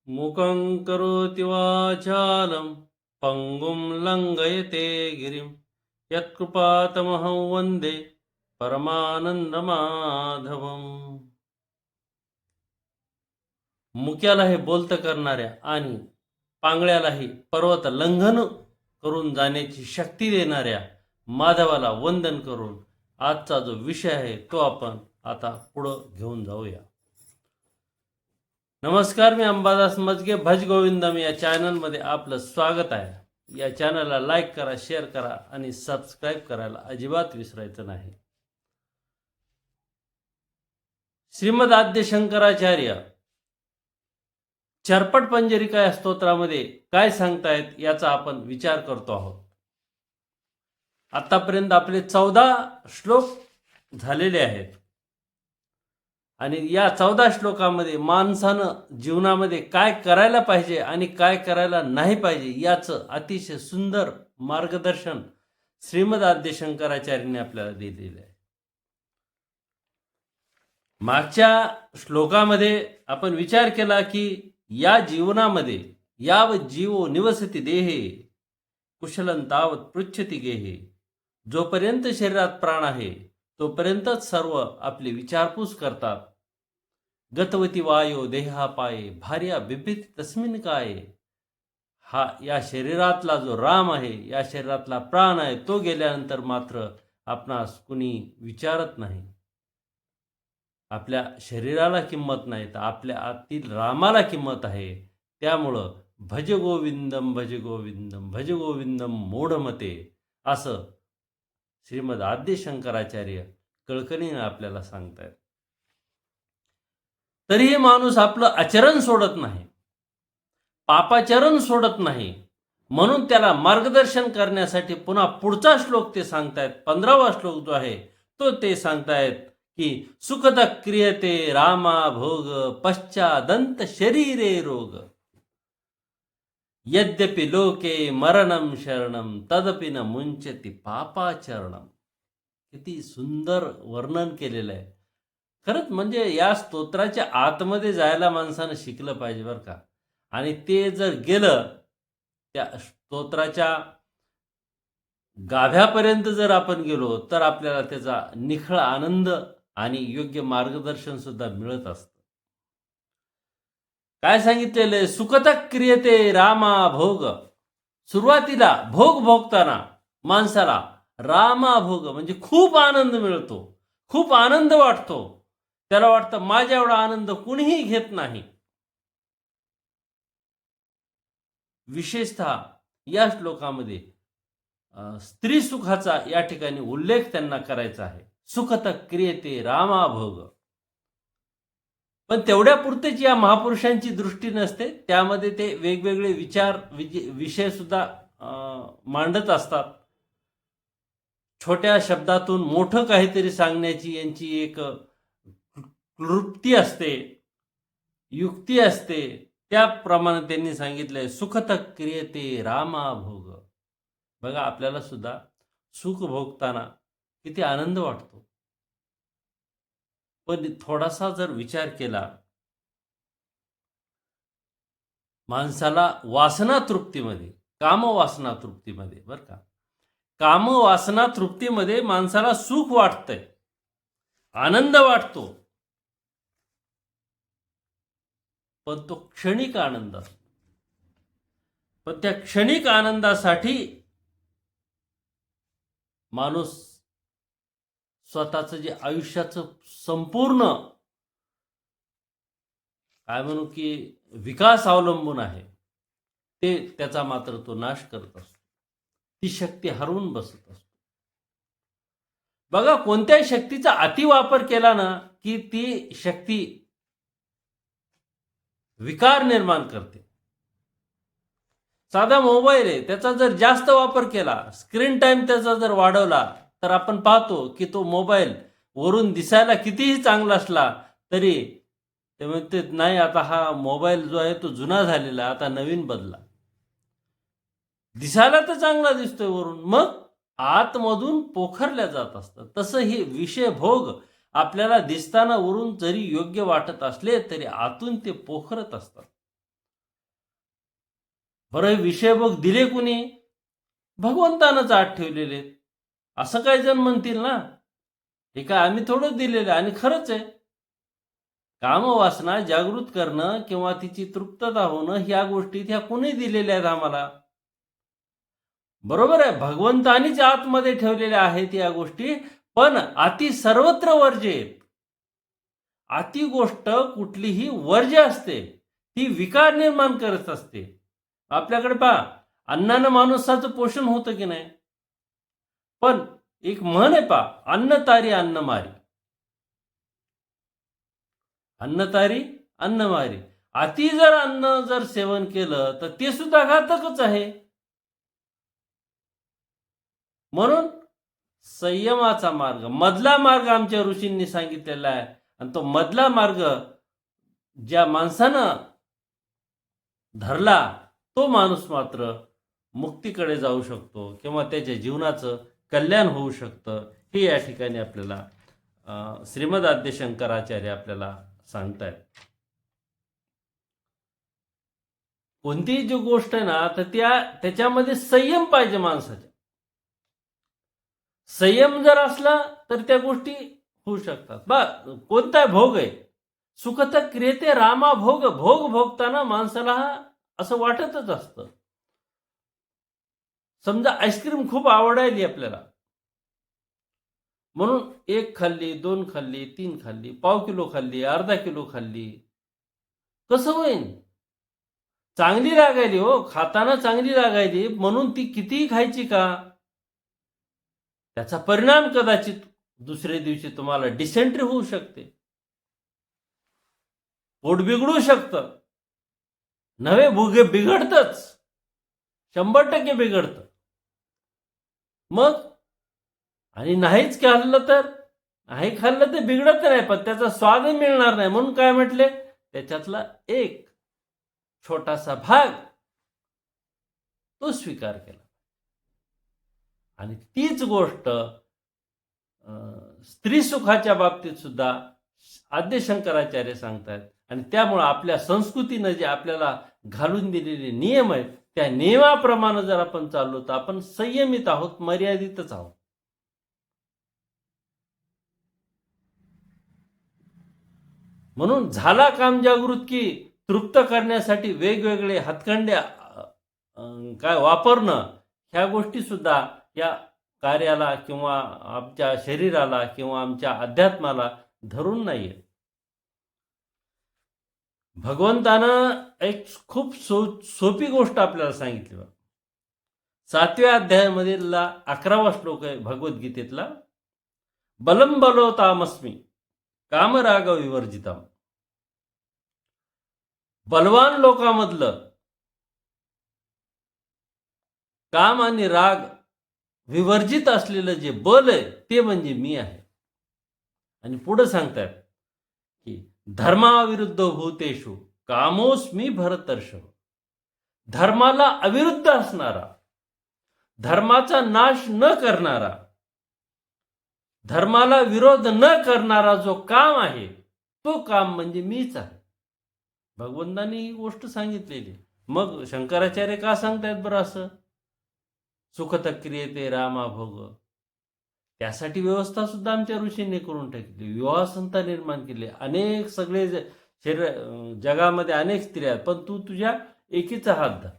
मूकं करोति वाचालं पङ्गुं लङ्घयते गिरिं यत्कृपातमहं वन्दे परमानंदमाधवम. मुक्याला हे बोलतं करणाऱ्या आणि पांगळ्यालाही पर्वत लंघन करून जाण्याची शक्ती देणाऱ्या माधवाला वंदन करून आजचा जो विषय आहे तो आपण आता पुढं घेऊन जाऊया. नमस्कार, मी अंबादास मजगे. भज गोविंदम या चॅनलमध्ये आपलं स्वागत आहे. या चॅनलला लाईक करा, शेअर करा आणि सबस्क्राईब करायला अजिबात विसरायचं नाही. श्रीमद आद्य शंकराचार्य चरपट पंजरिका या स्तोत्रामध्ये काय सांगतायत याचा आपण विचार करतो आहोत. आतापर्यंत आपले 14 श्लोक झालेले आहेत आणि या 14 श्लोकामध्ये माणसानं जीवनामध्ये काय करायला पाहिजे आणि काय करायला नाही पाहिजे याचं अतिशय सुंदर मार्गदर्शन श्रीमद आद्य शंकराचार्यांनी आपल्याला दिलेलं आहे. मागच्या श्लोकामध्ये आपण विचार केला की या जीवनामध्ये याव जीवो निवसती देहे कुशलं तावत पृच्छती गेहे. जोपर्यंत शरीरात प्राण आहे तोपर्यंतच सर्व आपली विचारपूस करतात. गतवती वायो देहा पाये भार्या बिपित तस्मिन काय. हा या शरीरातला जो राम आहे, या शरीरातला प्राण आहे, तो गेल्यानंतर मात्र आपणास कुणी विचारत नाही. आपल्या शरीराला किंमत नाही तर आपल्या आतील रामाला किंमत आहे. त्यामुळं भज गोविंदम भज गोविंदम भज गोविंदम मूढमते असं श्रीमद आद्य शंकराचार्य कळकळीने आपल्याला सांगतायत. तरीही माणूस आपलं आचरण सोडत नाही, पापाचरण सोडत नाही. म्हणून त्याला मार्गदर्शन करण्यासाठी पुन्हा पुढचा श्लोक ते सांगतायत. 15वा श्लोक जो आहे तो ते सांगतायत की सुखद क्रियते रामा भोग पश्चादंत शरीरे रोग. यद्यपि लोके मरणम शरणम तदपि न मुंचती पापाचरणम. किती सुंदर वर्णन केलेलं आहे. खरंच म्हणजे या स्तोत्राच्या आतमध्ये जायला माणसानं शिकलं पाहिजे बरं का. आणि ते जर गेलं त्या स्तोत्राच्या गाभ्यापर्यंत जर आपण गेलो तर आपल्याला त्याचा निखळ आनंद आणि योग्य मार्गदर्शन सुद्धा मिळत असतं. काय सांगितलेलं आहे? सुखतः क्रियते रामा भोग. सुरुवातीला भोग भोगताना माणसाला रामा भोग म्हणजे खूप आनंद मिळतो, खूप आनंद वाटतो. त्याला वाटतं माझ्या एवढा आनंद कुणीही घेत नाही. विशेषतः या श्लोकामध्ये स्त्री सुखाचा या ठिकाणी उल्लेख त्यांना करायचा आहे. सुखत क्रियते रामा भोग. पण तेवढ्या पुरतेच या महापुरुषांची दृष्टी नसते. त्यामध्ये ते वेगवेगळे विषय सुद्धा मांडत असतात. छोट्या शब्दातून मोठं काहीतरी सांगण्याची यांची एक क्लृप्ती असते, युक्ती असते. त्याप्रमाणे त्यांनी सांगितलंय सुखत क्रियते रामा भोग. बघा आपल्याला सुद्धा सुख भोगताना किती आनंद वाटतो. पण थोडासा जर विचार केला, माणसाला वासना तृप्तीमध्ये, कामवासना तृप्तीमध्ये बरं का, कामवासना तृप्तीमध्ये माणसाला सुख वाटतंय, आनंद वाटतो. पण तो क्षणिक आनंद असतो. पण त्या क्षणिक आनंदासाठी माणूस स्वतःचं जे आयुष्याचं संपूर्ण काय म्हणू की विकास अवलंबून आहे ते त्याचा मात्र तो नाश करत असतो. ती शक्ती हरवून बसत असतो. बघा कोणत्याही शक्तीचा अतिवापर केला ना की ती शक्ती विकार निर्माण करते. साधा मोबाईल आहे, त्याचा जर जास्त वापर केला, स्क्रीन टाइम त्याचा जर वाढवला तर आपण पाहतो की तो मोबाईल वरून दिसायला कितीही चांगला असला तरी ते म्हणते नाही आता हा मोबाईल जो आहे तो जुना झालेला, आता नवीन बदला. दिसायला तर चांगला दिसतोय वरून, मग आतमधून पोखरल्या जात असतं. तसं हे विषय भोग आपल्याला दिसताना वरून जरी योग्य वाटत असले तरी आतून ते पोखरत असतात. बरं, हे विषय बघ दिले कुणी? भगवंतानंच आत ठेवलेले आहेत. असं काही जण म्हणतील ना, हे काय आम्ही थोडं दिलेलं आहे. आणि खरंच आहे, कामवासना जागृत करणं किंवा तिची तृप्तता होणं, ह्या गोष्टी ह्या कुणी दिलेल्या आहेत आम्हाला? बरोबर आहे, भगवंतानीच आतमध्ये ठेवलेल्या आहेत या गोष्टी, पण अति सर्वत्र वर्ज्य आहेत. अति गोष्ट कुठलीही वर्ज्य असते, ती विकार निर्माण करत असते. आपल्याकडे पहा, अन्नानं माणसाचं पोषण होतं की नाही? पण एक म्हण आहे पहा, अन्न तारी अन्न मारी. अन्न तारी अन्न मारी. अति जर अन्न जर सेवन केलं तर ते सुद्धा घातकच आहे. म्हणून संयमाचा मार्ग, मधला मार्ग आमच्या ऋषींनी सांगितलेला आहे. आणि तो मधला मार्ग ज्या माणसानं धरला, तो माणूस मात्र मुक्तीकडे जाऊ शकतो किंवा त्याच्या जीवनाचं कल्याण होऊ शकतं. हे या ठिकाणी आपल्याला श्रीमद आद्य शंकराचार्य आपल्याला सांगतायत. कोणतीही जी गोष्ट आहे ना, तर त्याच्यामध्ये संयम पाहिजे माणसाच्या. संयम जर असला तर त्या गोष्टी होऊ शकतात. कोणता भोग आहे? सुखत क्रियते रामा भोग. भोग भोगताना माणसाला असं वाटतच असतं. समजा आईस्क्रीम खूप आवडायली आपल्याला, म्हणून 1 खाल्ली, 2 खाल्ली, 3 खाल्ली, पाव किलो खाल्ली, अर्धा किलो खाल्ली, कसं होईल? चांगली लागायली हो, खाताना चांगली लागायली, म्हणून ती कितीही खायची का? त्याचा परिणाम कदाचित दुसऱ्या दिवशी तुम्हाला डिसेंट्री होऊ शकते, पोट बिघडू शकतं. नवे भुगे बिघडतच, 100% बिघडतं. मग आणि नाहीच खाल्लं तर, नाही खाल्लं तर बिघडत नाही, पण त्याचा स्वाद मिळणार नाही. म्हणून काय म्हटले, त्याच्यातला एक छोटासा भाग तो स्वीकार केला. आणि तीच गोष्ट स्त्री सुखाच्या बाबतीत सुद्धा आद्य शंकराचार्य सांगतात. आणि त्यामुळे आपल्या संस्कृतीनं जे आपल्याला घालून दिलेले नियम आहेत, त्या नियमाप्रमाणे जर आपण चाललो तर आपण संयमित आहोत, मर्यादितच आहोत. म्हणून झाला काम जागृत की तृप्त करण्यासाठी वेगवेगळे हातखंडे काय वापरणं, ह्या गोष्टी सुद्धा या कार्याला किंवा आमच्या शरीराला किंवा आमच्या अध्यात्माला धरून नाहीये. भगवंतानं एक खूप सोपी गोष्ट आपल्याला सांगितली. 7व्या अध्यायामधील 11वा श्लोक आहे भगवद्गीतेतला. बलम बलवतामस्मी कामराग विवर्जितम. बलवान लोकांमधलं काम आणि राग विवर्जित असलेलं जे बल आहे ते म्हणजे मी आहे. आणि पुढे सांगतात की धर्माविरुद्ध भूतेषु कामोस्मी भरतर्षभ. धर्माला अविरुद्ध असणारा, धर्माचा नाश न करणारा, धर्माला विरोध न करणारा जो काम आहे, तो काम म्हणजे मीच आहे. भगवंतांनी ही गोष्ट सांगितलेली. मग शंकराचार्य का सांगतायत बरं असं? सुखत क्रियते रामा भोग. त्यासाठी व्यवस्था सुद्धा आमच्या ऋषींनी करून टाकली. विवाह संस्था निर्माण केली. अनेक सगळे जगामध्ये अनेक स्त्रिया आहेत, पण तू तुझ्या एकीचा हात धर.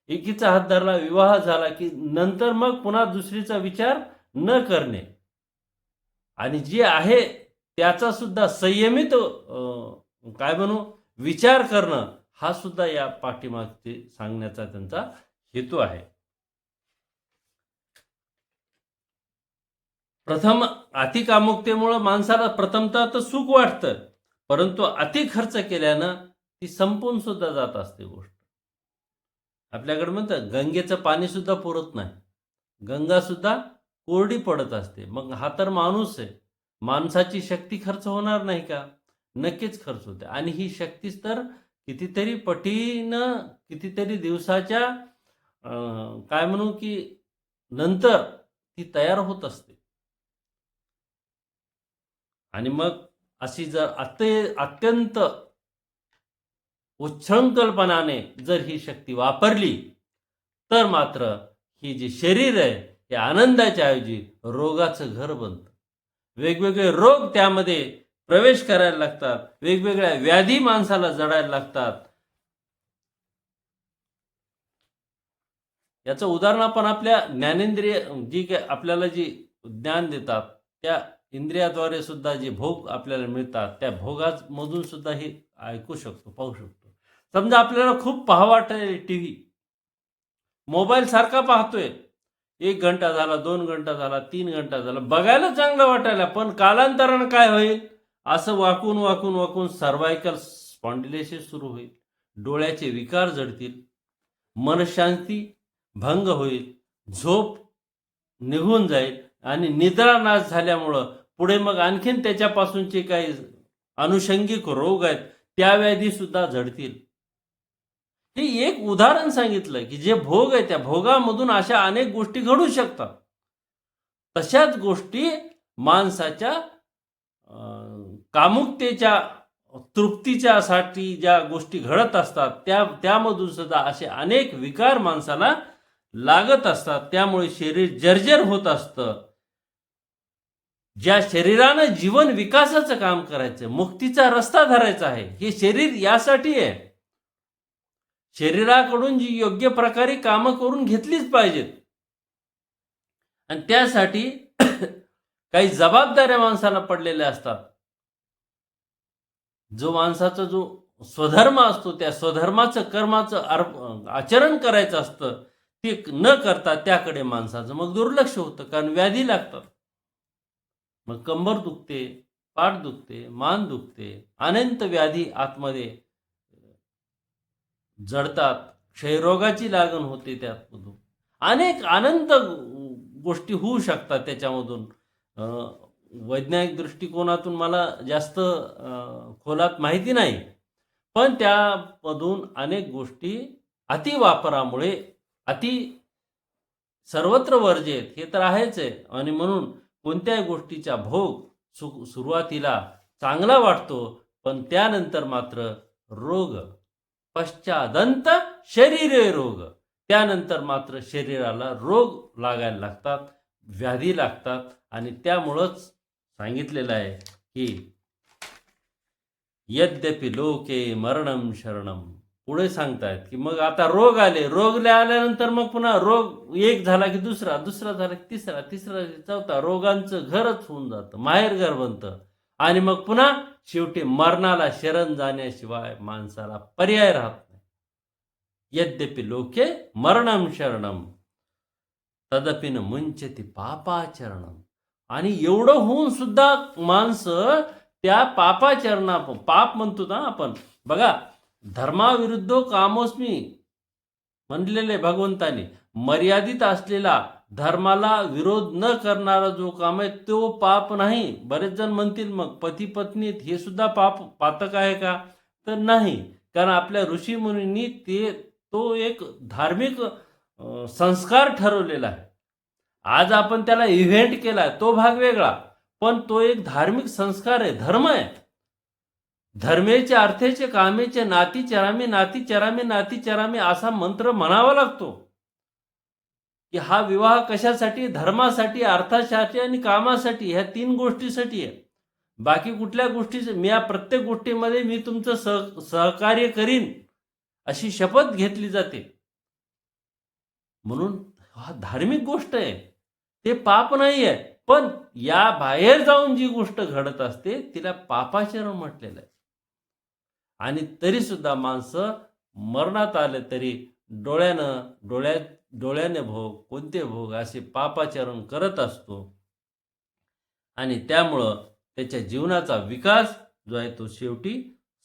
एकीचा हात धरला, विवाह झाला की नंतर मग पुन्हा दुसरीचा विचार न करणे, आणि जे आहे त्याचा सुद्धा संयमित काय म्हणू विचार करणं, हा सुद्धा या पाठीमागचे सांगण्याचा त्यांचा हेतू आहे. प्रथम अतिकामुकतेमुळे माणसाला प्रथमतः तर सुख वाटतं, परंतु अति खर्च केल्यानं ती संपून सुद्धा जात असते गोष्ट. आपल्याकडे म्हणतात गंगेचं पाणी सुद्धा पुरत नाही, गंगा सुद्धा कोरडी पडत असते. मग हा तर माणूस आहे, माणसाची शक्ती खर्च होणार नाही का? नक्कीच खर्च होते. आणि ही शक्तीच तर कितीतरी पटीनं, कितीतरी दिवसाच्या काय म्हणू की नंतर ती तयार होत असते. आणि मग अशी जर अत्यंत उच्छृंखलपणाने जर ही शक्ती वापरली तर मात्र ही जी शरीर आहे हे आनंदाच्या ऐवजी रोगाचं घर बनतं. वेगवेगळे रोग त्यामध्ये प्रवेश करायला लागतात, वेगवेगळ्या व्याधी माणसाला जडायला लागतात. याचं उदाहरण आपण आपल्या ज्ञानेंद्रिय जी काय आपल्याला जी ज्ञान देतात त्या इंद्रियाद्वारे सुद्धा जे भोग आपल्याला मिळतात त्या भोगामधून सुद्धा हे ऐकू शकतो, पाहू शकतो. समजा आपल्याला खूप पाहावं वाटेल टीव्ही, मोबाईल सारखा पाहतोय, 1 घंटा झाला, 2 घंटा झाला, 3 घंटा झाला, बघायला चांगलं वाटायला, पण कालांतरानं काय होईल, असं वाकून वाकून वाकून सर्वायकल स्पॉन्डिलोसिस सुरू होईल, डोळ्याचे विकार जडतील, मनशांती भंग होईल, झोप निघून जाईल आणि निद्रानाश झाल्यामुळं पुढे मग आणखीन त्याच्यापासूनचे काही अनुषंगिक रोग आहेत त्या व्याधी सुद्धा जडतील. हे एक उदाहरण सांगितलं की जे भोग आहे त्या भोगामधून अशा अनेक गोष्टी घडू शकतात. तशाच गोष्टी माणसाच्या कामुकतेच्या तृप्तीच्यासाठी ज्या गोष्टी घडत असतात त्यामधून सुद्धा असे अनेक विकार माणसाला लागत असतात. त्यामुळे शरीर जर्जर होत असतं. ज्या शरीरानं जीवन विकासाचं काम करायचं, मुक्तीचा रस्ता धरायचा आहे, हे शरीर यासाठी आहे. शरीराकडून जी योग्य प्रकारे कामं करून घेतलीच पाहिजेत आणि त्यासाठी काही जबाबदाऱ्या माणसाला पडलेल्या असतात. जो माणसाचा जो स्वधर्म असतो त्या स्वधर्माचं कर्माचं आचरण करायचं असतं ते न करता त्याकडे माणसाचं मग दुर्लक्ष होतं, कारण व्याधी लागतात. मग कंबर दुखते, पाठ दुखते, मान दुखते, अनंत व्याधी आतमध्ये जडतात, क्षयरोगाची लागण होते, त्यातमधून अनेक अनंत गोष्टी होऊ शकतात त्याच्यामधून. वैज्ञानिक दृष्टिकोनातून मला जास्त खोलात माहिती नाही, पण त्यामधून अनेक गोष्टी अतिवापरामुळे अति सर्वत्र वर्जेत हे तर आहेच आहे. आणि म्हणून कोणत्याही गोष्टीचा भोग सुरुवातीला चांगला वाटतो, पण त्यानंतर मात्र रोग, पश्चादंत शरीरे रोग, त्यानंतर मात्र शरीराला रोग लागायला लागतात, व्याधी लागतात. आणि त्यामुळंच सांगितलेलं आहे की यद्यपि लोके मरणम शरणम. पुढे सांगतायत की मग आता रोग आले, रोग आल्यानंतर मग पुन्हा रोग एक झाला की दुसरा, दुसरा झाला की तिसरा, तिसरा चौथा, रोगांचं घरच होऊन जातं, माहेरघर बनतं. आणि मग पुन्हा शेवटी मरणाला शरण जाण्याशिवाय माणसाला पर्याय राहत नाही. यद्यपि लोके मरणम शरणम तदपि न मुंचती पापाचरणम. आणि एवढं होऊन सुद्धा माणसं त्या पापाचरणा, पाप म्हणतो ना आपण, बघा, धर्माविरुद्ध कामोस्मी म्हणलेले भगवंताने, मर्यादित असलेला धर्माला विरोध न करणारा जो काम आहे तो पाप नाही. बरेच जण म्हणतील मग पती पत्नीत हे सुद्धा पातक आहे का? तर नाही, कारण आपल्या ऋषीमुनींनी तो एक धार्मिक संस्कार ठरवलेला आहे. आज आपण त्याला इव्हेंट केला तो भाग वेगळा, पण तो एक धार्मिक संस्कार आहे, धर्म आहे. धर्मेचे अर्थेचे कामेचे नाती चरामी, नाती चरामी, नाती चरामी असा मंत्र म्हणावा लागतो. की हा विवाह कशासाठी? धर्मासाठी, अर्थासाठी आणि कामासाठी, ह्या 3 गोष्टीसाठी आहे. बाकी कुठल्या गोष्टीचे मी या प्रत्येक गोष्टीमध्ये मी तुमचं सहकार्य करीन अशी शपथ घेतली जाते. म्हणून हा धार्मिक गोष्ट आहे, ते पाप नाही आहे. पण या बाहेर जाऊन जी गोष्ट घडत असते तिला पापाचरण म्हटलेलं आहे. आणि तरी सुद्धा माणसं मरणात आले तरी डोळ्याने भोग, कोणते भोग, असे पापाचरण करत असतो. आणि त्यामुळं त्याच्या जीवनाचा विकास जो आहे तो शेवटी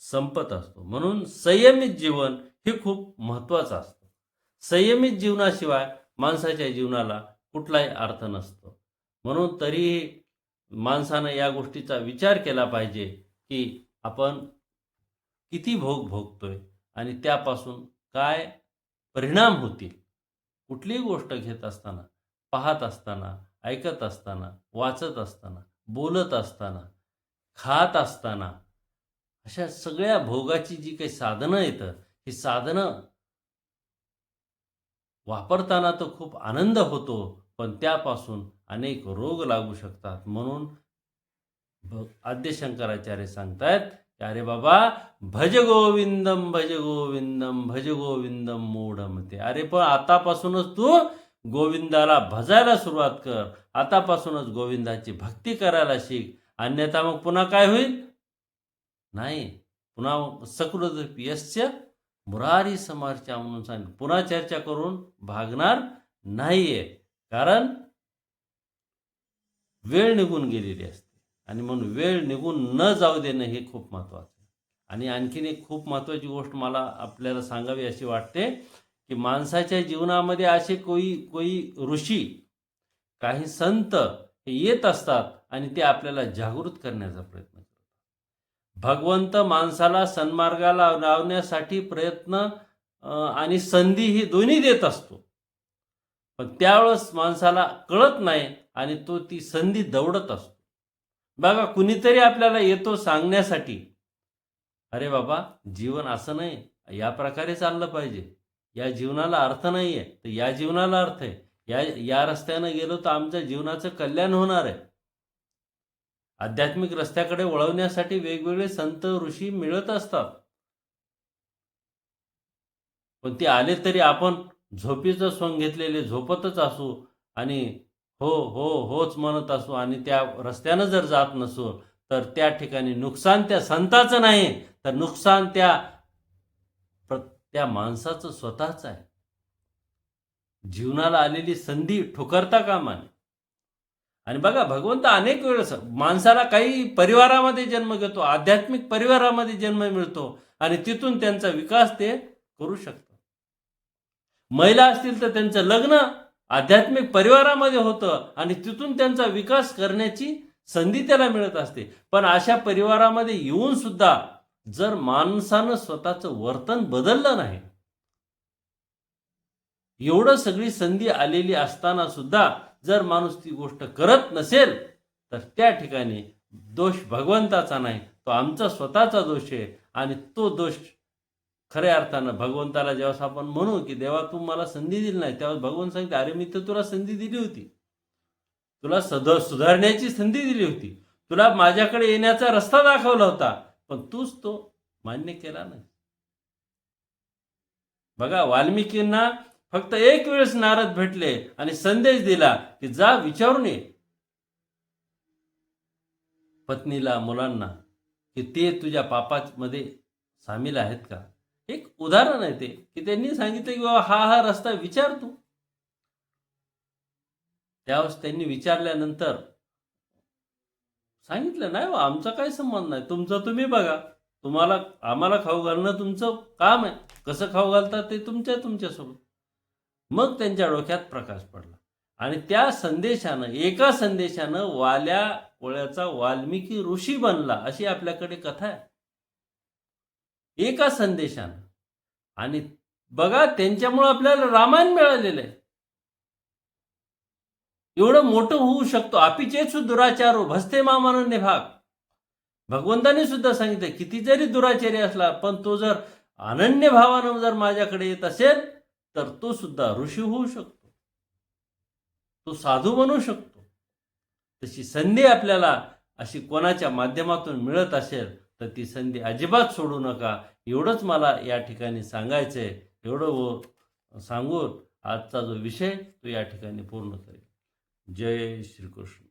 संपत असतो. म्हणून संयमित जीवन हे खूप महत्त्वाचं असतं. संयमित जीवनाशिवाय माणसाच्या जीवनाला कुठलाही अर्थ नसतो. म्हणून तरीही माणसानं या गोष्टीचा विचार केला पाहिजे की आपण किती भोग भोगतोय आणि त्यापासून काय परिणाम होतील. कुठलीही गोष्ट घेत असताना, पाहत असताना, ऐकत असताना, वाचत असताना, बोलत असताना, खात असताना अशा सगळ्या भोगाची जी काही साधनं येतं, ही साधनं वापरताना तर खूप आनंद होतो, पण त्यापासून अनेक रोग लागू शकतात. म्हणून आद्य शंकराचार्य सांगतायत, की "अरे बाबा, भज गोविंदम, भज गोविंदम मूढमते." अरे पण आतापासूनच तू गोविंदाला भजायला सुरुवात कर. आतापासूनच गोविंदाची भक्ती करायला शिक. अन्यथा मग पुन्हा काय होईल? नाही. पुन्हा सकृत यस्य मुरारी समर्चा म्हणून सांग. पुन्हा चर्चा करून भागणार नाहीये. कारण वेळ निघून गेलेली असते आणि म्हणून वेळ निघून न जाऊ देणं हे खूप महत्त्वाचं आहे. आणि आणखीन एक खूप महत्त्वाची गोष्ट मला आपल्याला सांगावी अशी वाटते, की माणसाच्या जीवनामध्ये असे कोई कोई ऋषी, काही संत हे येत असतात आणि ते आपल्याला जागृत करण्याचा प्रयत्न करतात. भगवंत माणसाला सन्मार्गाला लावण्यासाठी प्रयत्न आणि संधी ही दोन्ही देत असतो. पण त्यावेळेस माणसाला कळत नाही आणि तो ती संधी दवडत असतो. बघा कुणीतरी आपल्याला येतो सांगण्यासाठी, "अरे बाबा, जीवन असं नाही, या प्रकारे चाललं पाहिजे. या जीवनाला अर्थ नाहीये, तर या जीवनाला अर्थ आहे. या या रस्त्यानं गेलो तर आमच्या जीवनाचं कल्याण होणार आहे." आध्यात्मिक रस्त्याकडे वळवण्यासाठी वेगवेगळे संत, ऋषी मिळत असतात. पण ते आले तरी आपण झोपेचं सोंग घेतलेले झोपतच असू आणि हो, हो, होच म्हणत असू आणि त्या रस्त्यानं जर जात नसू, तर त्या ठिकाणी नुकसान त्या संताचं नाही, तर नुकसान त्या माणसाचं स्वतःचं आहे. जीवनाला आलेली संधी ठुकरता कामा नये. आणि बघा भगवंत अनेक वेळेस माणसाला काही परिवारामध्ये जन्म घेतो, आध्यात्मिक परिवारामध्ये जन्म मिळतो आणि तिथून त्यांचा विकास ते करू शकतात. महिला असतील तर त्यांचं लग्न आध्यात्मिक परिवारामध्ये होतं आणि तिथून त्यांचा विकास करण्याची संधी त्याला मिळत असते. पण अशा परिवारामध्ये येऊन सुद्धा जर माणसानं स्वतःचं वर्तन बदललं नाही, एवढं सगळी संधी आलेली असताना सुद्धा जर माणूस ती गोष्ट करत नसेल, तर त्या ठिकाणी दोष भगवंताचा नाही, तो आमचा स्वतःचा दोष आहे आणि तो दोष खऱ्या अर्थानं भगवंताला जेव्हा आपण म्हणू, की "देवा तू मला संधी दिली नाही." तेव्हा भगवंत सांगते, "अरे मी तर तुला संधी दिली होती. तुला सुधारण्याची संधी दिली होती. तुला माझ्याकडे येण्याचा रस्ता दाखवला होता. पण तूच तो मान्य केला नाही." बघा वाल्मिकींना फक्त एक वेळेस नारद भेटले आणि संदेश दिला, की "जा विचारून ये पत्नीला, मुलांना, की ते तुझ्या पापामध्ये सामील आहेत का?" एक उदाहरण आहे ते, की त्यांनी सांगितलं, की "बाबा हा रस्ता विचार तू." त्यावेळेस त्यांनी विचारल्यानंतर सांगितलं, "नाही हो, आमचा काही संबंध नाही. तुमचं तुम्ही बघा. आम्हाला खाऊ घालणं तुमचं काम आहे. कसं खाऊ घालता ते तुमच्यासोबत." मग त्यांच्या डोक्यात प्रकाश पडला आणि त्या संदेशानं, एका संदेशानं वाल्या कोळ्याचा वाल्मिकी ऋषी बनला, अशी आपल्याकडे कथा आहे. एका संदेशानं. आणि बघा त्यांच्यामुळं आपल्याला रामायण मिळालेलं आहे. एवढं मोठं होऊ शकतो. "अपिचेत्सु दुराचारो भस्ते मामानन्य भाग." भगवंताने सुद्धा सांगितलं, किती जरी दुराचारी असला, पण तो जर अनन्य भावानं जर माझ्याकडे येत असेल, तर तो सुद्धा ऋषी होऊ शकतो. तो साधू बनू शकतो. तशी संधी आपल्याला अशी कोणाच्या माध्यमातून मिळत असेल, तर ती संधी अजिबात सोडू नका. एवढंच मला या ठिकाणी सांगायचंय. सांगून आजचा जो विषय तो या ठिकाणी पूर्ण करेल. जय श्रीकृष्ण.